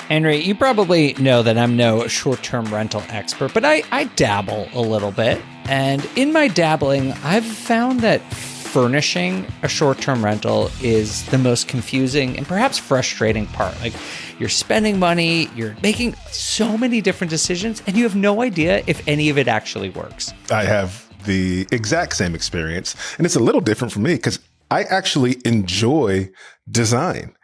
Henry, you probably know that I'm no short-term rental expert, but I dabble a little bit. And in my dabbling, I've found that furnishing a short-term rental is the most confusing and perhaps frustrating part. Like, you're spending money, you're making so many different decisions, and you have no idea if any of it actually works. I have the exact same experience, and it's a little different for me because I actually enjoy design.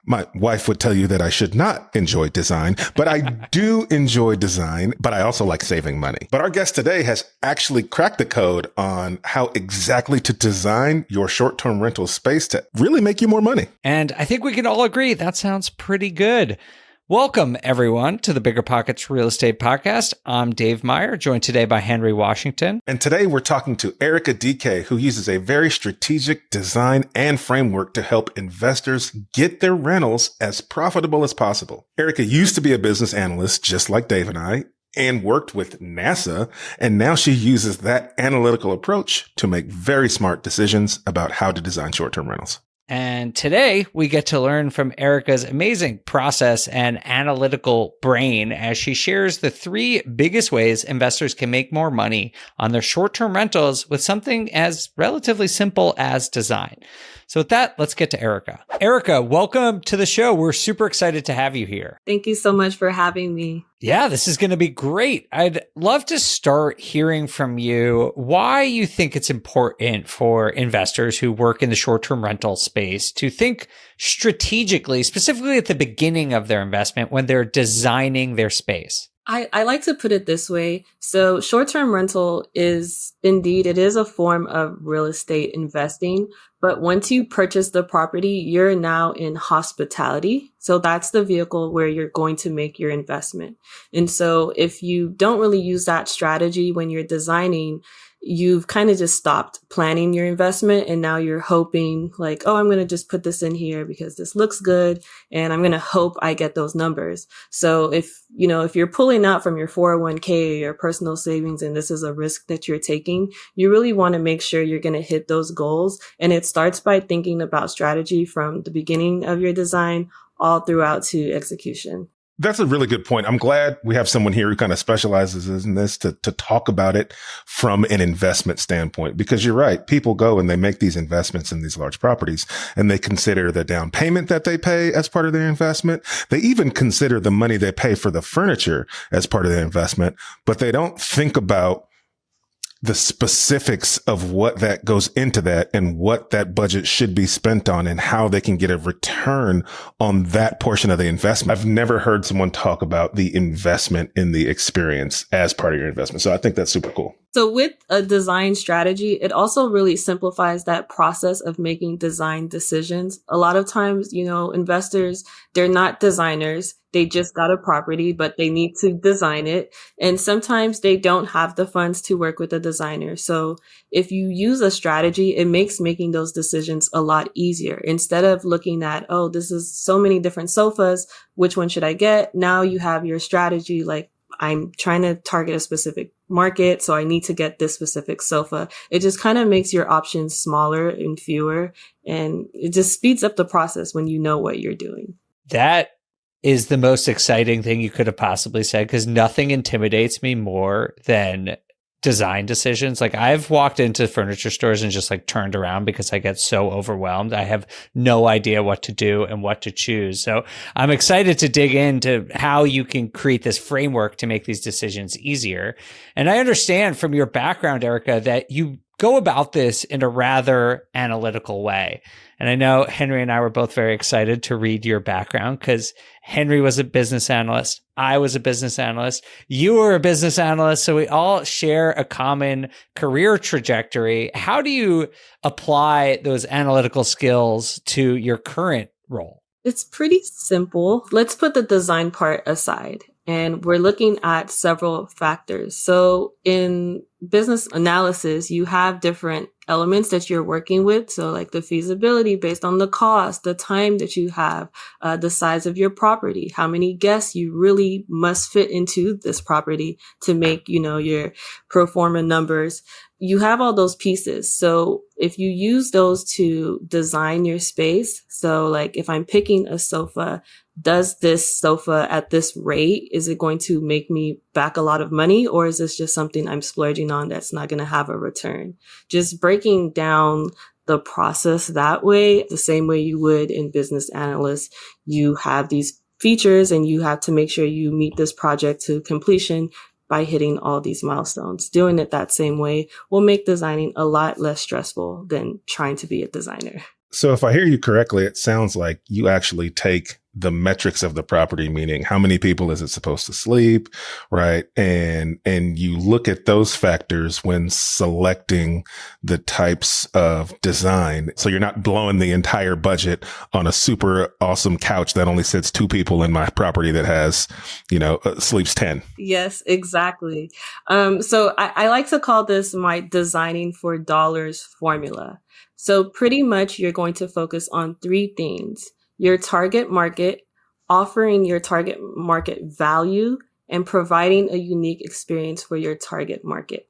My wife would tell you that I should not enjoy design, but I do enjoy design, but I also like saving money. But our guest today has actually cracked the code on how exactly to design your short-term rental space to really make you more money. And I think we can all agree that sounds pretty good. Welcome, everyone, to the BiggerPockets Real Estate Podcast. I'm Dave Meyer, joined today by Henry Washington. And today we're talking to Erica Dike, who uses a very strategic design and framework to help investors get their rentals as profitable as possible. Erica used to be a business analyst, just like Dave and I, and worked with NASA. And now she uses that analytical approach to make very smart decisions about how to design short-term rentals. And today we get to learn from Erica's amazing process and analytical brain as she shares the 3 biggest ways investors can make more money on their short-term rentals with something as relatively simple as design. So with that, let's get to Erica. Erica, welcome to the show. We're super excited to have you here. Thank you so much for having me. Yeah, this is going to be great. I'd love to start hearing from you why you think it's important for investors who work in the short-term rental space to think strategically, specifically at the beginning of their investment when they're designing their space. I like to put it this way. So short-term rental is indeed, it is a form of real estate investing. But once you purchase the property, you're now in hospitality. So that's the vehicle where you're going to make your investment. And so if you don't really use that strategy when you're designing, you've kind of just stopped planning your investment. And now you're hoping like, oh, I'm going to just put this in here because this looks good. And I'm going to hope I get those numbers. So if you're pulling out from your 401k or your personal savings, and this is a risk that you're taking, you really want to make sure you're going to hit those goals. And it starts by thinking about strategy from the beginning of your design all throughout to execution. That's a really good point. I'm glad we have someone here who kind of specializes in this to talk about it from an investment standpoint, because you're right. People go and they make these investments in these large properties and they consider the down payment that they pay as part of their investment. They even consider the money they pay for the furniture as part of their investment, but they don't think about the specifics of what that goes into that and what that budget should be spent on and how they can get a return on that portion of the investment. I've never heard someone talk about the investment in the experience as part of your investment. So I think that's super cool. So with a design strategy, it also really simplifies that process of making design decisions. A lot of times, investors, they're not designers. They just got a property, but they need to design it. And sometimes they don't have the funds to work with a designer. So if you use a strategy, it makes making those decisions a lot easier. Instead of looking at, oh, this is so many different sofas, which one should I get? Now you have your strategy, like, I'm trying to target a specific market, so I need to get this specific sofa. It just kind of makes your options smaller and fewer, and it just speeds up the process when you know what you're doing. That is the most exciting thing you could have possibly said, because nothing intimidates me more than design decisions. Like, I've walked into furniture stores and just like turned around because I get so overwhelmed. I have no idea what to do and what to choose. So I'm excited to dig into how you can create this framework to make these decisions easier. And I understand from your background, Erica, that you go about this in a rather analytical way. And I know Henry and I were both very excited to read your background because Henry was a business analyst. I was a business analyst. You were a business analyst. So we all share a common career trajectory. How do you apply those analytical skills to your current role? It's pretty simple. Let's put the design part aside. And we're looking at several factors. So in business analysis, you have different elements that you're working with. So like the feasibility based on the cost, the time that you have, the size of your property, how many guests you really must fit into this property to make, your pro forma numbers. You have all those pieces. So if you use those to design your space, so like if I'm picking a sofa, does this sofa at this rate, is it going to make me back a lot of money, or is this just something I'm splurging on that's not going to have a return? Just breaking down the process that way, the same way you would in business analyst, you have these features and you have to make sure you meet this project to completion by hitting all these milestones. Doing it that same way will make designing a lot less stressful than trying to be a designer. So if I hear you correctly, it sounds like you actually take the metrics of the property, meaning how many people is it supposed to sleep, right? And you look at those factors when selecting the types of design. So you're not blowing the entire budget on a super awesome couch that only sits 2 people in my property that has, sleeps 10. Yes, exactly. So I like to call this my designing for dollars formula. So pretty much you're going to focus on 3 things: your target market, offering your target market value, and providing a unique experience for your target market.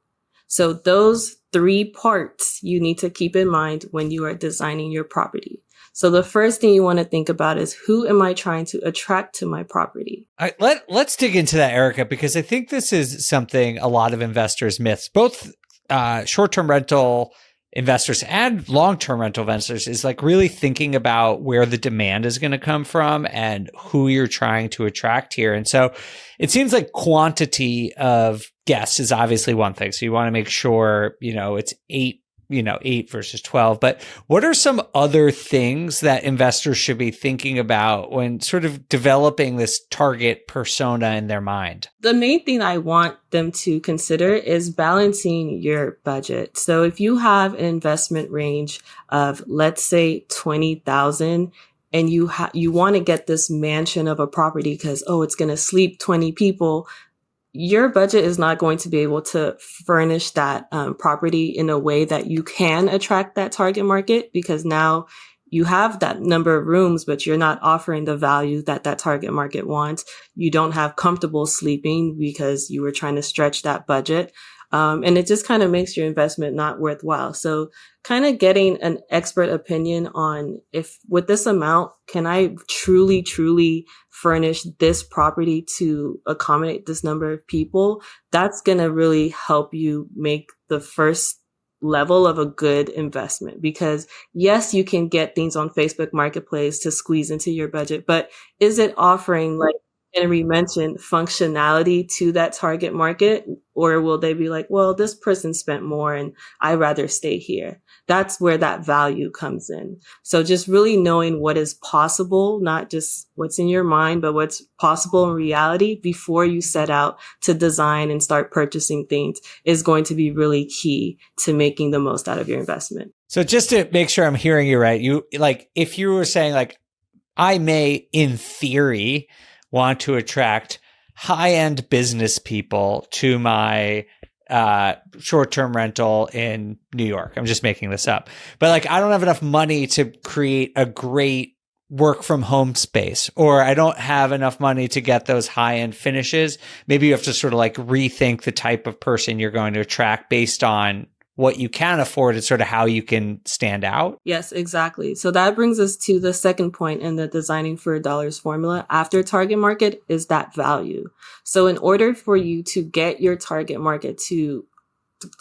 So those 3 parts you need to keep in mind when you are designing your property. So the first thing you want to think about is, who am I trying to attract to my property? All right, let's dig into that, Erica, because I think this is something a lot of investors miss, both short-term rental investors and long-term rental investors, is like really thinking about where the demand is going to come from and who you're trying to attract here. And so it seems like quantity of guests is obviously one thing. So you want to make sure, it's 8 versus 12. But what are some other things that investors should be thinking about when sort of developing this target persona in their mind? The main thing I want them to consider is balancing your budget. So if you have an investment range of, let's say, 20,000, and you want to get this mansion of a property because, it's going to sleep 20 people, your budget is not going to be able to furnish that property in a way that you can attract that target market, because now you have that number of rooms, but you're not offering the value that target market wants. You don't have comfortable sleeping because you were trying to stretch that budget. And it just kind of makes your investment not worthwhile. So kind of getting an expert opinion on, if with this amount, can I truly, truly furnish this property to accommodate this number of people? That's going to really help you make the first level of a good investment. Because yes, you can get things on Facebook Marketplace to squeeze into your budget, but is it offering, like Henry mentioned, functionality to that target market? Or will they be like, well, this person spent more and I'd rather stay here? That's where that value comes in. So just really knowing what is possible, not just what's in your mind, but what's possible in reality before you set out to design and start purchasing things is going to be really key to making the most out of your investment. So just to make sure I'm hearing you right, if you were saying I may, in theory, want to attract high-end business people to my short-term rental in New York. I'm just making this up. But I don't have enough money to create a great work from home space, or I don't have enough money to get those high-end finishes. Maybe you have to sort of rethink the type of person you're going to attract based on what you can afford and sort of how you can stand out. Yes, exactly. So that brings us to the second point in the designing for dollars formula after target market is that value. So in order for you to get your target market to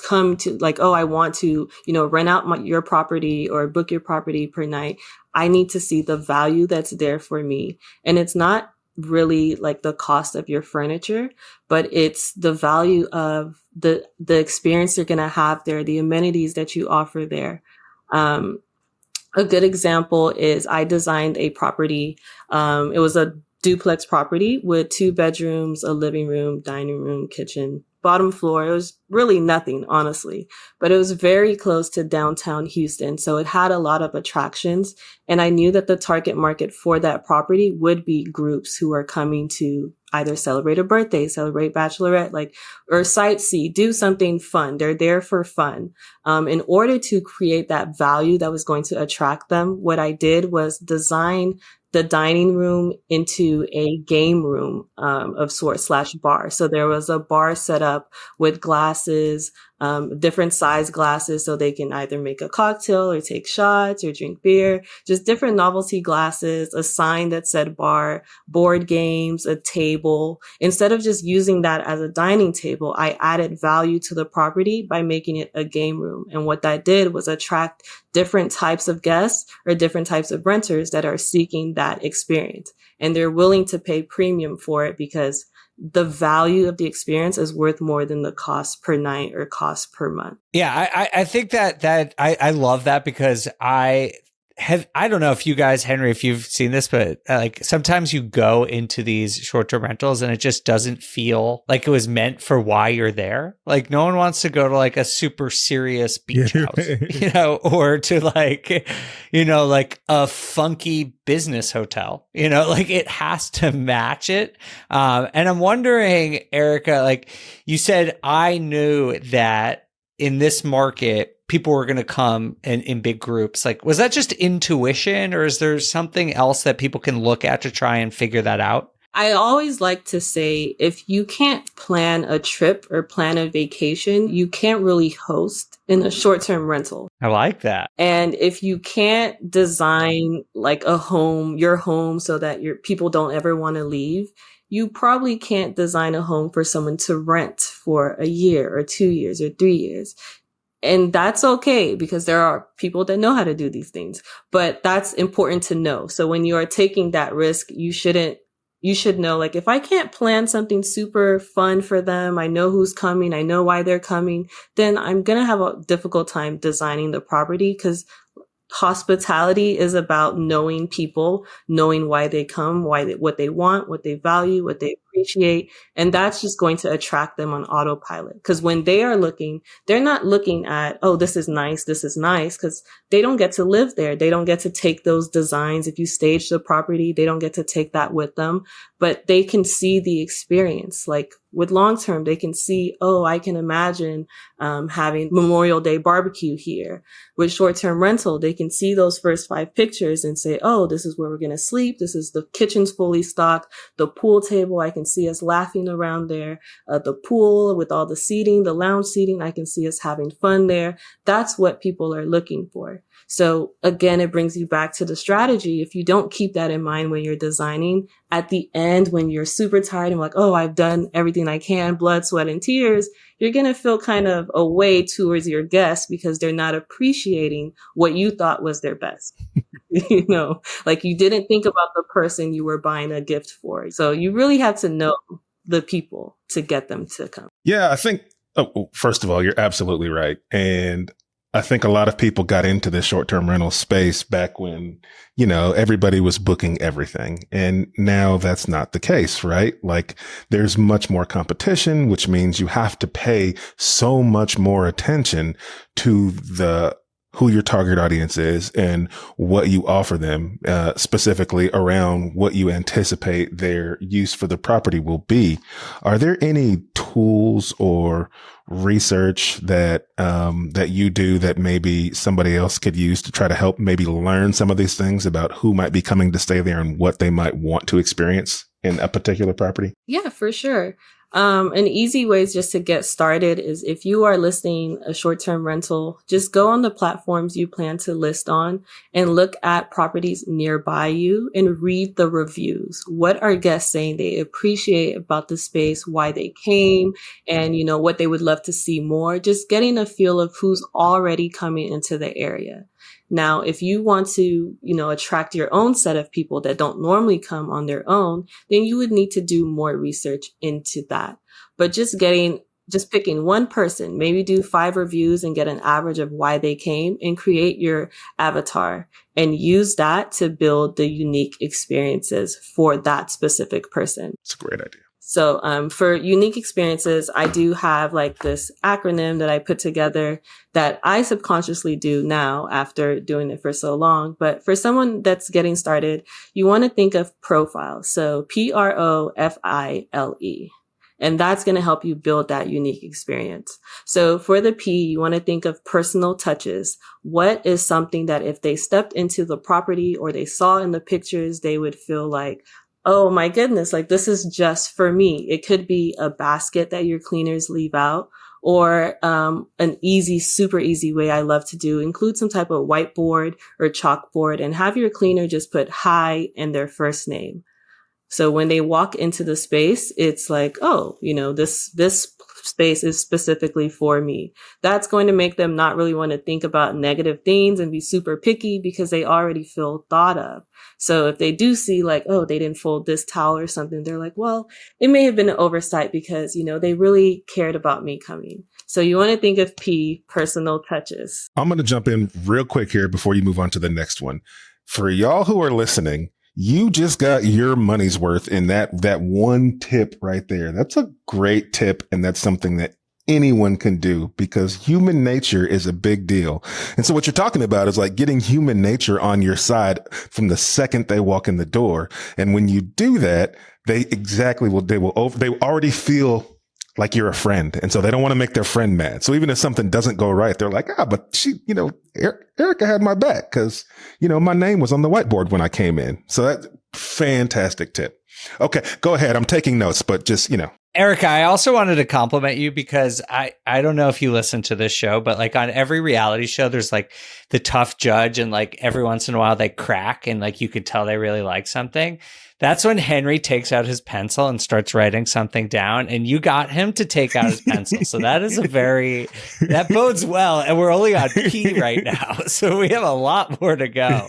come to I want to, rent out your property or book your property per night, I need to see the value that's there for me. And it's not really the cost of your furniture, but it's the value of the experience you're going to have there, the amenities that you offer there. A good example is I designed a property. It was a duplex property with 2 bedrooms, a living room, dining room, kitchen, bottom floor. It was really nothing, honestly, but it was very close to downtown Houston. So it had a lot of attractions. And I knew that the target market for that property would be groups who are coming to either celebrate a birthday, celebrate bachelorette, like, or sightsee, do something fun. They're there for fun. In order to create that value that was going to attract them, what I did was design the dining room into a game room of sorts / bar. So there was a bar set up with glasses, different size glasses, so they can either make a cocktail or take shots or drink beer, just different novelty glasses, a sign that said bar, board games, a table. Instead of just using that as a dining table, I added value to the property by making it a game room. And what that did was attract different types of guests or different types of renters that are seeking that experience. And they're willing to pay premium for it because the value of the experience is worth more than the cost per night or cost per month. Yeah, I think that I love that because I don't know if you guys, Henry, if you've seen this, but like sometimes you go into these short-term rentals and it just doesn't feel like it was meant for why you're there. Like no one wants to go to like a super serious beach house, or to like, like a funky business hotel, like it has to match it. And I'm wondering, Erica, like you said, I knew that in this market, people were going to come in big groups. Like, was that just intuition or is there something else that people can look at to try and figure that out? I always like to say, if you can't plan a trip or plan a vacation, you can't really host in a short-term rental. I like that. And if you can't design like your home so that your people don't ever want to leave, you probably can't design a home for someone to rent for a year or 2 years or 3 years. And that's okay because there are people that know how to do these things, but that's important to know. So when you are taking that risk, you should know, like, if I can't plan something super fun for them, I know who's coming, I know why they're coming, then I'm going to have a difficult time designing the property because hospitality is about knowing people, knowing why they come, what they want, what they value, what they appreciate. And that's just going to attract them on autopilot. Because when they are looking, they're not looking at, oh, this is nice, because they don't get to live there. They don't get to take those designs. If you stage the property, they don't get to take that with them, but they can see the experience. Like with long term, they can see, oh, I can imagine having Memorial Day barbecue here. With short term rental, they can see those first 5 pictures and say, oh, this is where we're going to sleep. This is the kitchen's fully stocked. The pool table, I can see us laughing around there. The pool with all the seating, the lounge seating, I can see us having fun there. That's what people are looking for. So again, it brings you back to the strategy. If you don't keep that in mind when you're designing, at the end, when you're super tired and like, oh, I've done everything I can, blood, sweat, and tears, you're going to feel kind of away towards your guests because they're not appreciating what you thought was their best. Like you didn't think about the person you were buying a gift for. So you really have to know the people to get them to come. Yeah, I think, first of all, you're absolutely right. And I think a lot of people got into this short-term rental space back when, everybody was booking everything. And now that's not the case, right? Like there's much more competition, which means you have to pay so much more attention to who your target audience is and what you offer them, specifically around what you anticipate their use for the property will be. Are there any tools or research that you do that maybe somebody else could use to try to help maybe learn some of these things about who might be coming to stay there and what they might want to experience in a particular property? Yeah, for sure. An easy way just to get started is if you are listing a short-term rental, just go on the platforms you plan to list on and look at properties nearby you and read the reviews. What are guests saying they appreciate about the space, why they came, and what they would love to see more, just getting a feel of who's already coming into the area. Now, if you want to, attract your own set of people that don't normally come on their own, then you would need to do more research into that. But just picking one person, maybe do 5 reviews and get an average of why they came and create your avatar and use that to build the unique experiences for that specific person. It's a great idea. So for unique experiences, I do have like this acronym that I put together that I subconsciously do now after doing it for so long. But for someone that's getting started, you want to think of profile. So PROFILE. And that's going to help you build that unique experience. So for the P, you want to think of personal touches. What is something that if they stepped into the property or they saw in the pictures, they would feel like, oh my goodness, like this is just for me. It could be a basket that your cleaners leave out, or an easy, super easy way I love to do, include some type of whiteboard or chalkboard and have your cleaner just put hi and their first name. So when they walk into the space, it's like, oh, this space is specifically for me. That's going to make them not really want to think about negative things and be super picky because they already feel thought of. So if they do see like, oh, they didn't fold this towel or something, they're like, well, it may have been an oversight because, they really cared about me coming. So you want to think of P, personal touches. I'm going to jump in real quick here before you move on to the next one. For y'all who are listening, you just got your money's worth in that one tip right there. That's a great tip. And that's something that anyone can do because human nature is a big deal. And so what you're talking about is like getting human nature on your side from the second they walk in the door. And when you do that, they already feel like you're a friend. And so they don't want to make their friend mad. So even if something doesn't go right, they're like, but she, Erica had my back because, my name was on the whiteboard when I came in. So that's fantastic tip. Okay, go ahead. I'm taking notes, but just, Erica, I also wanted to compliment you because I don't know if you listen to this show, but like on every reality show, there's like the tough judge and like every once in a while they crack and like you could tell they really like something. That's when Henry takes out his pencil and starts writing something down, and you got him to take out his pencil. So that is that bodes well. And we're only on P right now. So we have a lot more to go.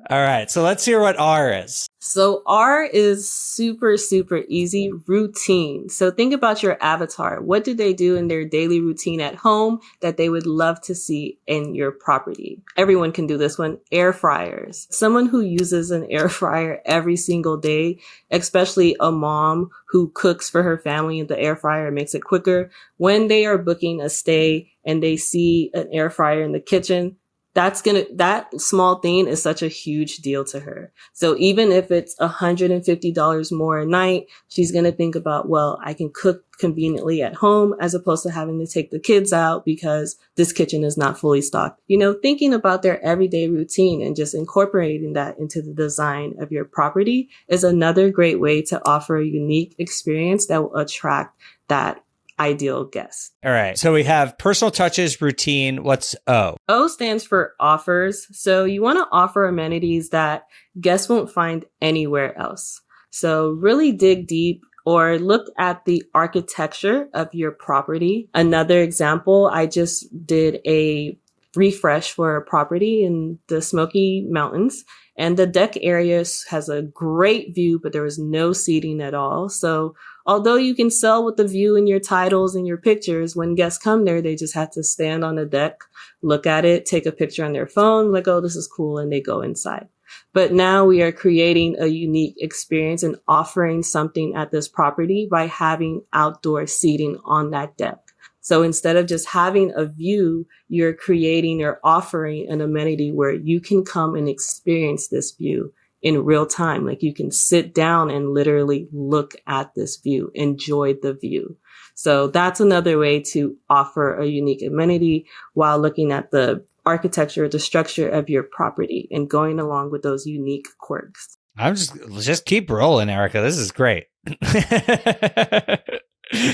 All right. So let's hear what R is. So R is super, super easy, routine. So think about your avatar. What do they do in their daily routine at home that they would love to see in your property? Everyone can do this one. Air fryers. Someone who uses an air fryer every single day, especially a mom who cooks for her family and the air fryer makes it quicker. When they are booking a stay and they see an air fryer in the kitchen, that small thing is such a huge deal to her. So even if it's $150 more a night, she's going to think about, well, I can cook conveniently at home as opposed to having to take the kids out because this kitchen is not fully stocked. Thinking about their everyday routine and just incorporating that into the design of your property is another great way to offer a unique experience that will attract that ideal guest. All right. So we have personal touches, routine. What's O? O stands for offers. So you want to offer amenities that guests won't find anywhere else. So really dig deep or look at the architecture of your property. Another example, I just did a refresh for a property in the Smoky Mountains. And the deck area has a great view, but there was no seating at all. So although you can sell with the view in your titles and your pictures, when guests come there, they just have to stand on the deck, look at it, take a picture on their phone, like, oh, this is cool, and they go inside. But now we are creating a unique experience and offering something at this property by having outdoor seating on that deck. So instead of just having a view, you're creating or offering an amenity where you can come and experience this view in real time. Like you can sit down and literally look at this view, enjoy the view. So that's another way to offer a unique amenity while looking at the architecture, the structure of your property and going along with those unique quirks. I'm just keep rolling, Erica. This is great.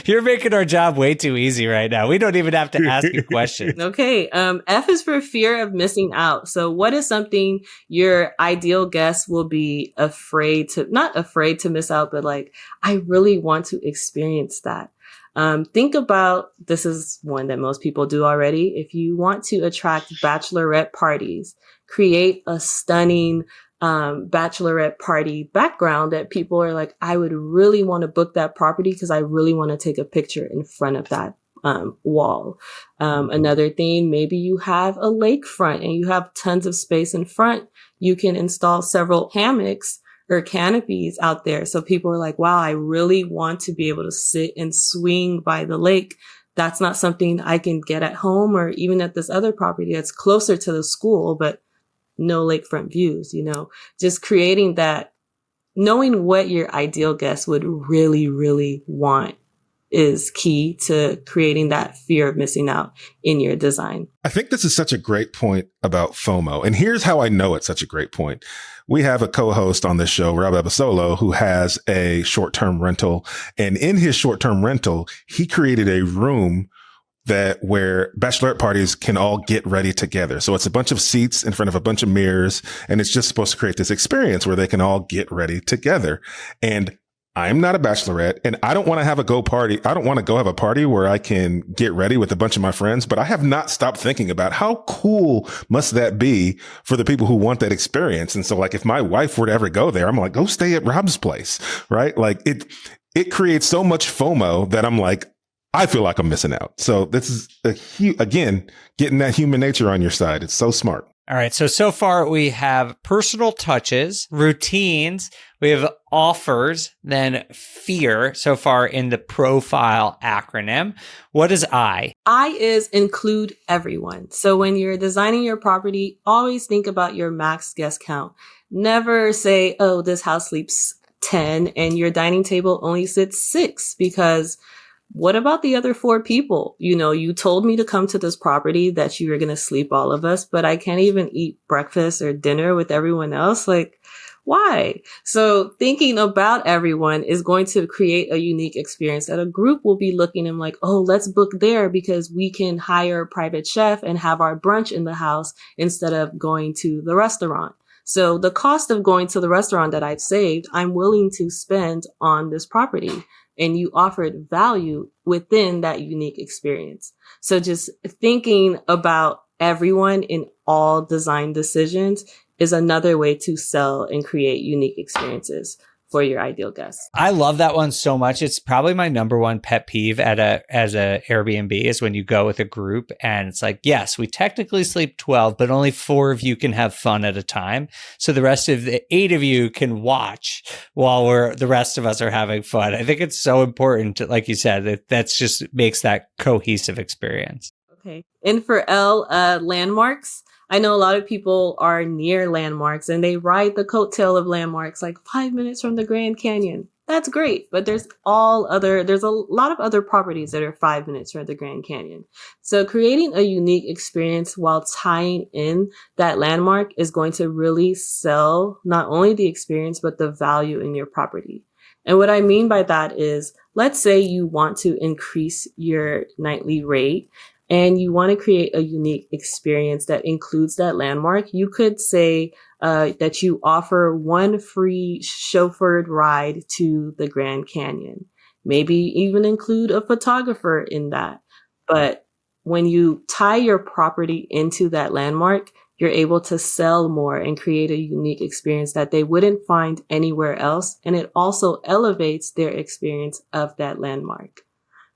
You're making our job way too easy right now. We don't even have to ask you questions. Okay. F is for fear of missing out. So what is something your ideal guest will be not afraid to miss out, but like, I really want to experience that. Think about, this is one that most people do already. If you want to attract bachelorette parties, create a stunning bachelorette party background that people are like, I would really want to book that property because I really want to take a picture in front of that wall. Another thing, maybe you have a lakefront and you have tons of space in front. You can install several hammocks or canopies out there. So people are like, wow, I really want to be able to sit and swing by the lake. That's not something I can get at home or even at this other property that's closer to the school, but no lakefront views, just creating that, knowing what your ideal guest would really, really want is key to creating that fear of missing out in your design. I think this is such a great point about FOMO. And here's how I know it's such a great point. We have a co-host on this show, Rob Abasolo, who has a short-term rental. And in his short-term rental, he created a room where bachelorette parties can all get ready together. So it's a bunch of seats in front of a bunch of mirrors, and it's just supposed to create this experience where they can all get ready together. And I'm not a bachelorette, and I don't want to have a go party. I don't want to go have a party where I can get ready with a bunch of my friends, but I have not stopped thinking about how cool must that be for the people who want that experience. And so like, if my wife were to ever go there, I'm like, go stay at Rob's place, right? Like it creates so much FOMO that I'm like, I feel like I'm missing out. So this is again, getting that human nature on your side. It's so smart. All right. So far we have personal touches, routines, we have offers, then fear so far in the profile acronym. What is I? I is include everyone. So when you're designing your property, always think about your max guest count. Never say, oh, this house sleeps 10 and your dining table only sits 6, because what about the other 4 people? You told me to come to this property that you were going to sleep all of us, but I can't even eat breakfast or dinner with everyone else. Like, why? So thinking about everyone is going to create a unique experience that a group will be looking and like, oh, let's book there because we can hire a private chef and have our brunch in the house instead of going to the restaurant. So the cost of going to the restaurant that I've saved, I'm willing to spend on this property. And you offered value within that unique experience. So just thinking about everyone in all design decisions is another way to sell and create unique experiences for your ideal guests. I love that one so much. It's probably my number one pet peeve as a Airbnb is when you go with a group and it's like, yes, we technically sleep 12, but only 4 of you can have fun at a time. So the rest of the 8 of you can watch while the rest of us are having fun. I think it's so important to, like you said, that's just makes that cohesive experience. Okay. And for L, landmarks. I know a lot of people are near landmarks and they ride the coattail of landmarks like 5 minutes from the Grand Canyon. That's great. But there's a lot of other properties that are 5 minutes from the Grand Canyon. So creating a unique experience while tying in that landmark is going to really sell not only the experience, but the value in your property. And what I mean by that is, let's say you want to increase your nightly rate and you want to create a unique experience that includes that landmark. You could say that you offer 1 free chauffeured ride to the Grand Canyon. Maybe even include a photographer in that. But when you tie your property into that landmark, you're able to sell more and create a unique experience that they wouldn't find anywhere else. And it also elevates their experience of that landmark.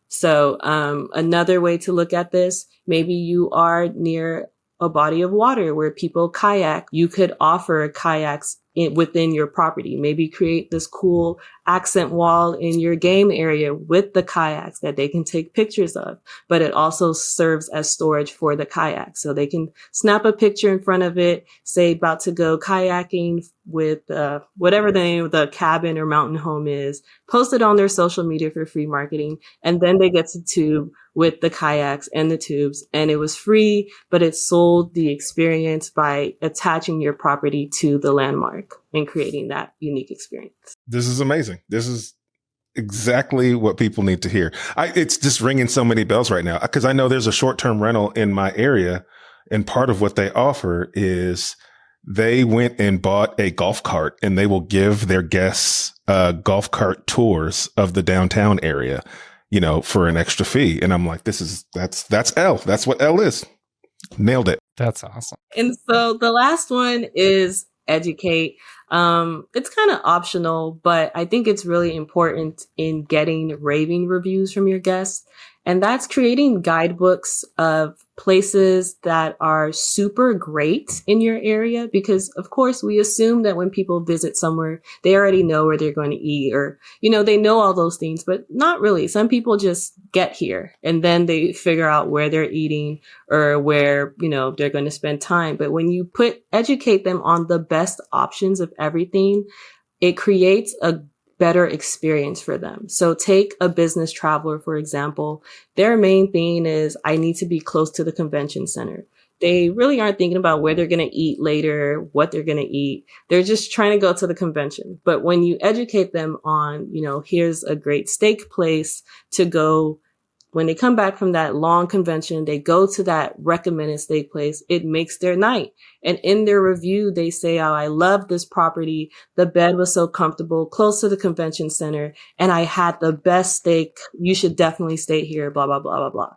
So another way to look at this, maybe you are near a body of water where people kayak. You could offer kayaks within your property. Maybe create this cool accent wall in your game area with the kayaks that they can take pictures of, but it also serves as storage for the kayak. So they can snap a picture in front of it, say about to go kayaking with whatever the name of the cabin or mountain home is, post it on their social media for free marketing, and then they get to tube with the kayaks and the tubes, and it was free, but it sold the experience by attaching your property to the landmark and creating that unique experience. This is amazing. This is exactly what people need to hear. It's just ringing so many bells right now because I know there's a short-term rental in my area, and part of what they offer is they went and bought a golf cart and they will give their guests golf cart tours of the downtown area, for an extra fee. And I'm like, that's L. That's what L is. Nailed it. That's awesome. And so the last one is educate. It's kind of optional, but I think it's really important in getting raving reviews from your guests. And that's creating guidebooks of places that are super great in your area, because of course we assume that when people visit somewhere, they already know where they're going to eat, or, they know all those things, but not really. Some people just get here and then they figure out where they're eating or where, they're going to spend time. But when you educate them on the best options of everything, it creates a better experience for them. So take a business traveler, for example. Their main thing is, I need to be close to the convention center. They really aren't thinking about where they're going to eat later, what they're going to eat. They're just trying to go to the convention. But when you educate them on, here's a great steak place to go, when they come back from that long convention, they go to that recommended steak place. It makes their night. And in their review, they say, oh, I love this property. The bed was so comfortable, close to the convention center, and I had the best steak. You should definitely stay here, blah, blah, blah, blah, blah.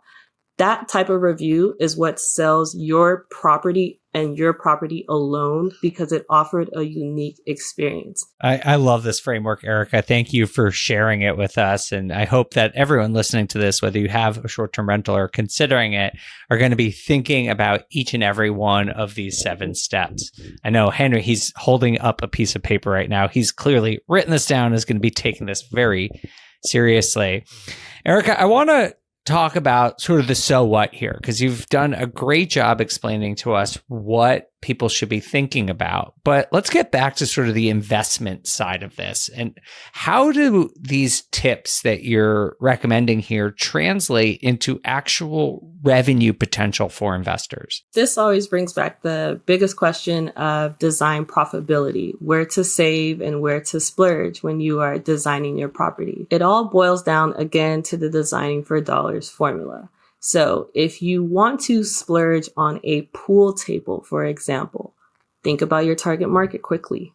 That type of review is what sells your property and your property alone, because it offered a unique experience. I love this framework, Erica. Thank you for sharing it with us. And I hope that everyone listening to this, whether you have a short-term rental or considering it, are going to be thinking about each and every one of these 7 steps. I know Henry, he's holding up a piece of paper right now. He's clearly written this down, is going to be taking this very seriously. Erica, I want to talk about sort of the so what here, because you've done a great job explaining to us what people should be thinking about. But let's get back to sort of the investment side of this. And how do these tips that you're recommending here translate into actual revenue potential for investors? This always brings back the biggest question of design profitability, where to save and where to splurge when you are designing your property. It all boils down again to the designing for dollars formula. So if you want to splurge on a pool table, for example, think about your target market quickly.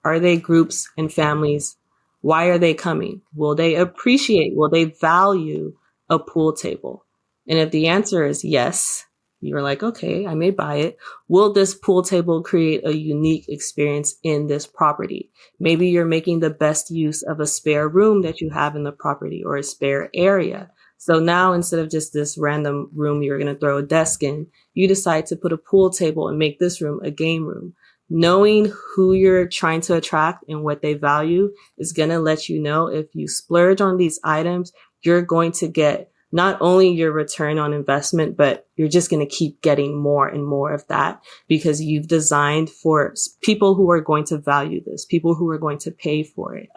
Are they groups and families? Why are they coming? Will they appreciate, will they value a pool table? And if the answer is yes, you're like, okay, I may buy it. Will this pool table create a unique experience in this property? Maybe you're making the best use of a spare room that you have in the property, or a spare area. So now, instead of just this random room you're going to throw a desk in, you decide to put a pool table and make this room a game room. Knowing who you're trying to attract and what they value is going to let you know, if you splurge on these items, you're going to get not only your return on investment, but you're just going to keep getting more and more of that, because you've designed for people who are going to value this, people who are going to pay for it.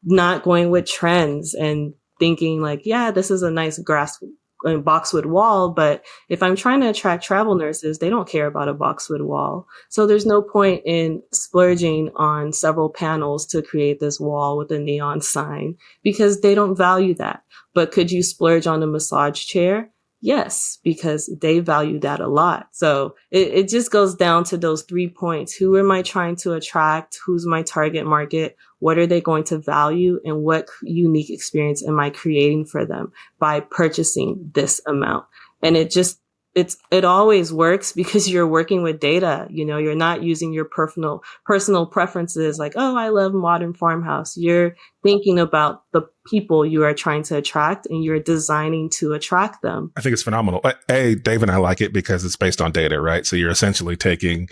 Not going with trends and thinking like, yeah, this is a nice grass and boxwood wall, but if I'm trying to attract travel nurses, they don't care about a boxwood wall. So there's no point in splurging on several panels to create this wall with a neon sign, because they don't value that. But could you splurge on a massage chair? Yes, because they value that a lot. So it just goes down to those 3 points. Who am I trying to attract? Who's my target market? What are they going to value? And what unique experience am I creating for them by purchasing this amount? And it always works because you're working with data. You're not using your personal preferences like, oh, I love modern farmhouse. You're thinking about the people you are trying to attract, and you're designing to attract them. I think it's phenomenal. Dave and I like it because it's based on data, right? So you're essentially taking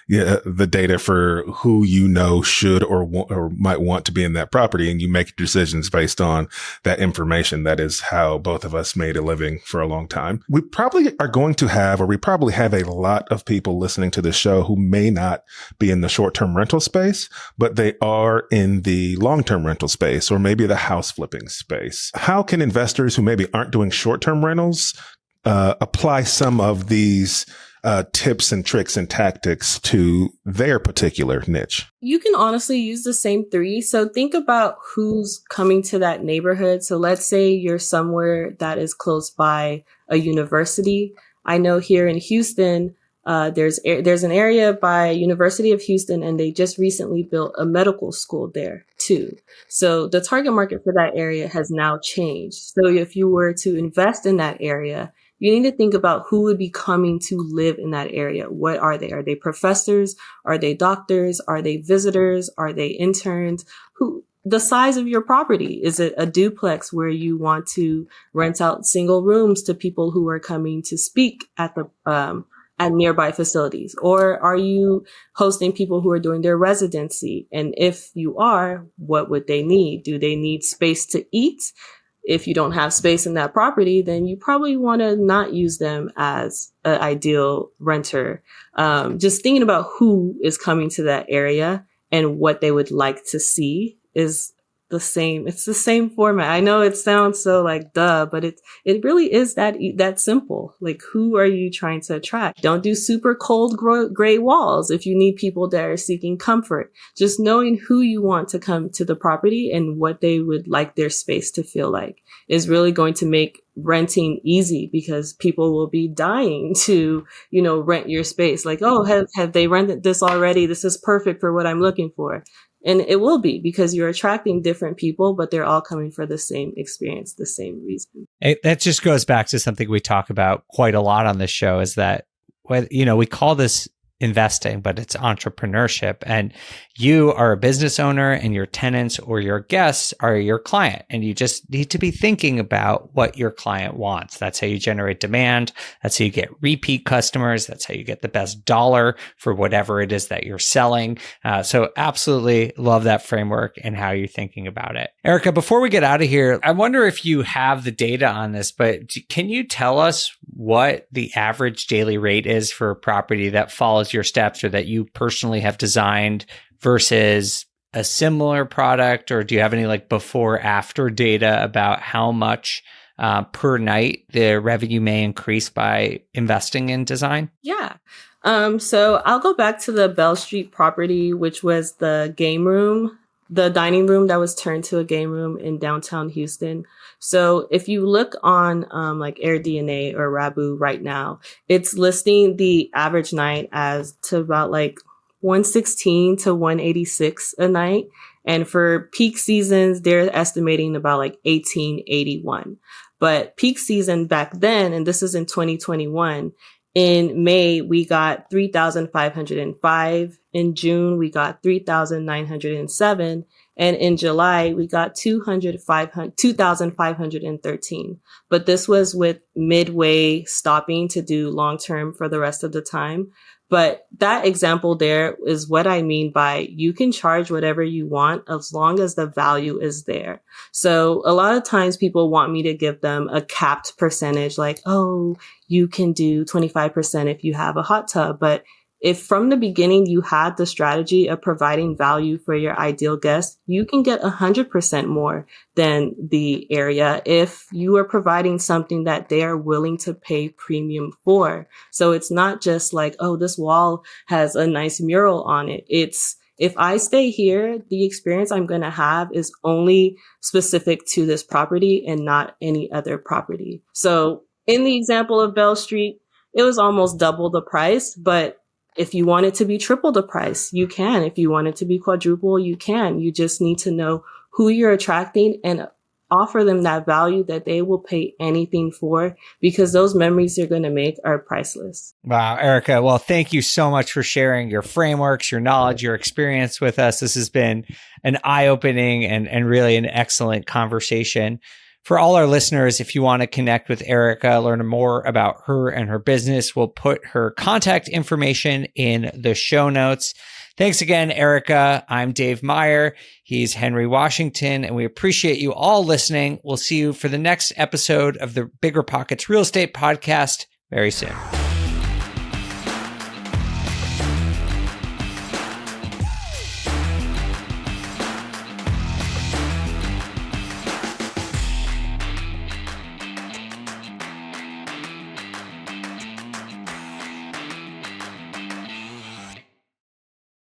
the data for who should or might want to be in that property, and you make decisions based on that information. That is how both of us made a living for a long time. We probably have a lot of people listening to this show who may not be in the short-term rental space, but they are in the long-term rental space, or maybe the house flipping space. How can investors who maybe aren't doing short-term rentals apply some of these tips and tricks and tactics to their particular niche? You can honestly use the same 3. So think about who's coming to that neighborhood. So let's say you're somewhere that is close by a university. I know here in Houston, there's an area by University of Houston, and they just recently built a medical school there too. So the target market for that area has now changed. So if you were to invest in that area, you need to think about who would be coming to live in that area. What are they? Are they professors? Are they doctors? Are they visitors? Are they interns? the size of your property. Is it a duplex where you want to rent out single rooms to people who are coming to speak at the at nearby facilities? Or are you hosting people who are doing their residency? And if you are, what would they need? Do they need space to eat? If you don't have space in that property, then you probably want to not use them as an ideal renter. Just thinking about who is coming to that area and what they would like to see is the same. It's the same format. I know it sounds so like duh, but it really is that simple. Like, who are you trying to attract? Don't do super cold gray walls if you need people that are seeking comfort. Just knowing who you want to come to the property and what they would like their space to feel like is really going to make renting easy, because people will be dying to, rent your space. Like, oh, have they rented this already? This is perfect for what I'm looking for. And it will be, because you're attracting different people, but they're all coming for the same experience, the same reason. That just goes back to something we talk about quite a lot on this show, is that, we call this investing, but it's entrepreneurship. And you are a business owner, and your tenants or your guests are your client. And you just need to be thinking about what your client wants. That's how you generate demand. That's how you get repeat customers. That's how you get the best dollar for whatever it is that you're selling. So absolutely love that framework and how you're thinking about it. Erica, before we get out of here, I wonder if you have the data on this, but can you tell us what the average daily rate is for a property that follows your steps or that you personally have designed versus a similar product? Or do you have any before after data about how much per night the revenue may increase by investing in design? Yeah. So I'll go back to the Bell Street property, which was the game room, the dining room that was turned to a game room in downtown Houston. So if you look on AirDNA or Rabu right now, it's listing the average night as to about 116 to 186 a night. And for peak seasons, they're estimating about 1881. But peak season back then, and this is in 2021, in May, we got 3,505. In June, we got 3,907. And in July, we got 2,513. But this was with midway stopping to do long-term for the rest of the time. But that example there is what I mean by you can charge whatever you want as long as the value is there. So a lot of times people want me to give them a capped percentage, like, oh, you can do 25% if you have a hot tub. But if from the beginning you had the strategy of providing value for your ideal guest, you can get 100% more than the area if you are providing something that they are willing to pay premium for. So it's not just like, oh, this wall has a nice mural on it. It's, if I stay here, the experience I'm going to have is only specific to this property and not any other property. So in the example of Bell Street, it was almost double the price, but if you want it to be triple the price, you can. If you want it to be quadruple, you can. You just need to know who you're attracting and offer them that value that they will pay anything for, because those memories you're going to make are priceless. Wow, Erica. Well, thank you so much for sharing your frameworks, your knowledge, your experience with us. This has been an eye-opening and really an excellent conversation. For all our listeners, if you want to connect with Erica, learn more about her and her business, we'll put her contact information in the show notes. Thanks again, Erica. I'm Dave Meyer. He's Henry Washington, and we appreciate you all listening. We'll see you for the next episode of the BiggerPockets Real Estate Podcast very soon.